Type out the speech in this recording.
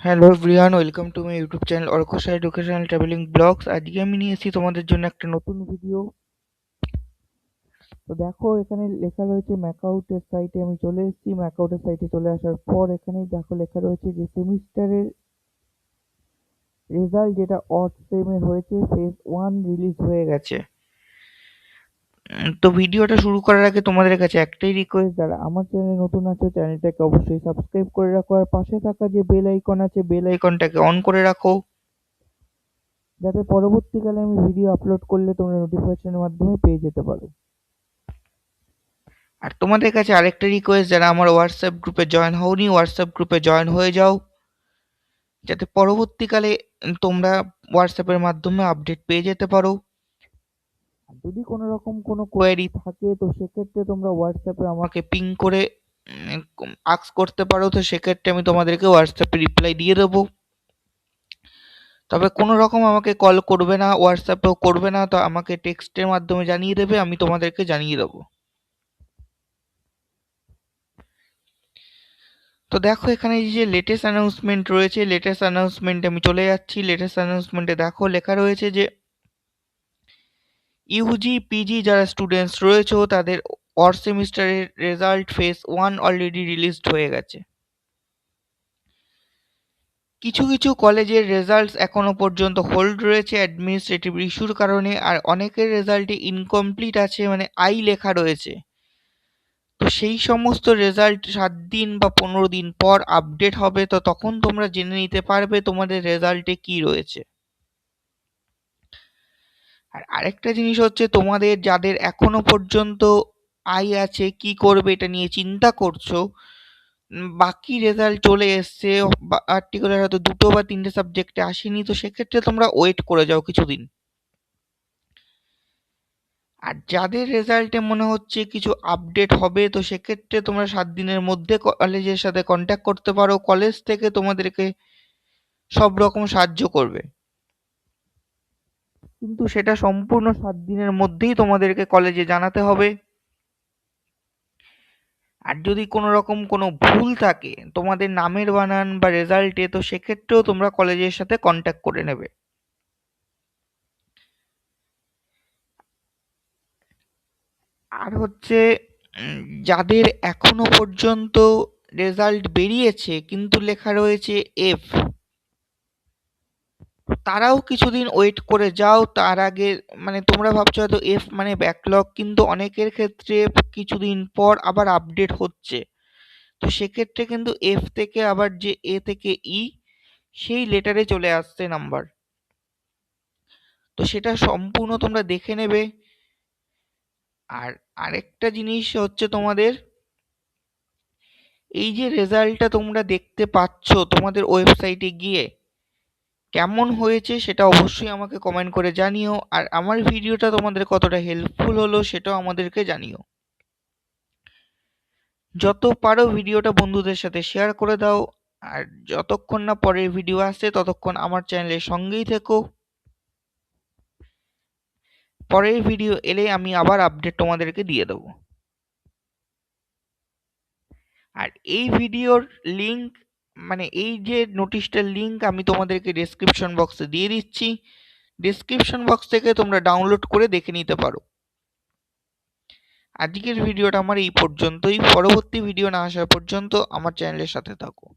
Hello everyone, welcome to my YouTube channel Arkash educational travelling vlogs. আজকে আমি নিয়ে এসেছি তোমাদের জন্য একটা নতুন ভিডিও। তো দেখো, এখানে লেখা রয়েছে ম্যাকআউটের সাইটে আমি চলে এসেছি। ম্যাকআউটের সাইটে চলে আসার পর এখানে দেখো লেখা রয়েছে যে সেমিস্টারের রেজাল্ট যেটা অড সেমের হয়েছে, ফেজ 1 রিলিজ হয়ে গেছে। তো ভিডিওটা শুরু করার আগে তোমাদের কাছে একটাই রিকোয়েস্ট, যারা আমার চ্যানেলে নতুন আছো চ্যানেলটাকে অবশ্যই সাবস্ক্রাইব করে রাখো, আর পাশে থাকা যে বেল আইকন আছে বেল আইকনটাকে অন করে রাখো, যাতে পরবর্তীকালে আমি ভিডিও আপলোড করলে তোমরা নোটিফিকেশনের মাধ্যমে পেয়ে যেতে পারো। আর তোমাদের কাছে আরেকটা রিকোয়েস্ট, যারা আমার হোয়াটসঅ্যাপ গ্রুপে জয়েন হওনি হোয়াটসঅ্যাপ গ্রুপে জয়েন হয়ে যাও, যাতে পরবর্তীকালে তোমরা হোয়াটসঅ্যাপের মাধ্যমে আপডেট পেয়ে যেতে পারো। আর যদি কোনো রকম কোনো কোয়েরি থাকে তো সেক্ষেত্রে তোমরা হোয়াটসঅ্যাপে আমাকে পিং করে আস্ক করতে পারো। তো সেক্ষেত্রে আমি তোমাদেরকে হোয়াটসঅ্যাপে রিপ্লাই দিয়ে দেবো। তবে কোনো রকম আমাকে কল করবে না, হোয়াটসঅ্যাপেও করবে না, তো আমাকে টেক্সটের মাধ্যমে জানিয়ে দেবে, আমি তোমাদেরকে জানিয়ে দেবো। তো দেখো, এখানে এই যে লেটেস্ট অ্যানাউন্সমেন্ট রয়েছে, লেটেস্ট অ্যানাউন্সমেন্টে আমি চলে যাচ্ছি। লেটেস্ট অ্যানাউন্সমেন্টে দেখো লেখা রয়েছে যে ইউজি পিজি যারা স্টুডেন্টস রয়েছে তাদের অর সেমিস্টারের রেজাল্ট ফেজ 1 অলরেডি রিলিজড হয়ে গেছে। কিছু কিছু কলেজের রেজাল্টস এখনো পর্যন্ত হোল্ড রয়েছে অ্যাডমিনিস্ট্রেটিভ ইস্যুর কারণে, আর অনেকের রেজাল্টে ইনকমপ্লিট আছে, মানে আই লেখা রয়েছে। তো সেই সমস্ত রেজাল্ট 7 দিন বা 15 দিন পর আপডেট হবে, তো তখন তোমরা জেনে নিতে পারবে তোমাদের রেজাল্টে কি রয়েছে। আর আরেকটা জিনিস হচ্ছে, তোমাদের যাদের এখনো পর্যন্ত আই আছে, কি করবে এটা নিয়ে চিন্তা করছো, বাকি রেজাল্ট চলে এসছে, পার্টিকুলার হয়তো 2টো বা 3টে সাবজেক্টে আসেনি, তো সেক্ষেত্রে তোমরা ওয়েট করে যাও কিছুদিন। আর যাদের রেজাল্টে মনে হচ্ছে কিছু আপডেট হবে, তো সেক্ষেত্রে তোমরা 7 দিনের মধ্যে কলেজের সাথে কন্ট্যাক্ট করতে পারো। কলেজ থেকে তোমাদেরকে সব রকম সাহায্য করবে, কিন্তু সেটা সম্পূর্ণ 7 দিনের মধ্যেই তোমাদেরকে কলেজে জানাতে হবে। আর যদি কোনো রকম কোনো ভুল থাকে তোমাদের নামের বানান বা রেজাল্টে, তো সেক্ষেত্রেও তোমরা কলেজের সাথে কন্ট্যাক্ট করে নেবে। আর হচ্ছে যাদের এখনো পর্যন্ত রেজাল্ট বেরিয়েছে কিন্তু লেখা রয়েছে এফ, তারাও কিছুদিন ওয়েট করে যাও। তার আগে মানে তোমরা ভাবছো হয়তো এফ মানে ব্যাকলগ, কিন্তু অনেকের ক্ষেত্রে কিছুদিন পর আবার আপডেট হচ্ছে। তো সেক্ষেত্রে কিন্তু এফ থেকে আবার যে এ থেকে ই, সেই লেটারে চলে আসছে নাম্বার। তো সেটা সম্পূর্ণ তোমরা দেখে নেবে। আর আরেকটা জিনিস হচ্ছে, তোমাদের এই যে রেজাল্টটা তোমরা দেখতে পাচ্ছ তোমাদের ওয়েবসাইটে গিয়ে, কেমন হয়েছে সেটা অবশ্যই আমাকে কমেন্ট করে জানিও। আর আমার ভিডিওটা তোমাদের কতটা হেল্পফুল হলো সেটাও আমাদেরকে জানিও। যত পারো ভিডিওটা বন্ধুদের সাথে শেয়ার করে দাও। আর যতক্ষণ না পরের ভিডিও আসছে ততক্ষণ আমার চ্যানেলের সঙ্গেই থেকো। পরের ভিডিও এলে আমি আবার আপডেট তোমাদেরকে দিয়ে দেবো। আর এই ভিডিওর লিংক, মানে এই যে নোটিশটার লিংক আমি তোমাদেরকে ডেসক্রিপশন বক্সে দিয়ে দিচ্ছি। ডেসক্রিপশন বক্স থেকে তোমরা ডাউনলোড করে দেখে নিতে পারো। আজকের ভিডিওটা আমার এই পর্যন্তই। পরবর্তী ভিডিও না আসা পর্যন্ত আমার চ্যানেলের সাথে থাকো।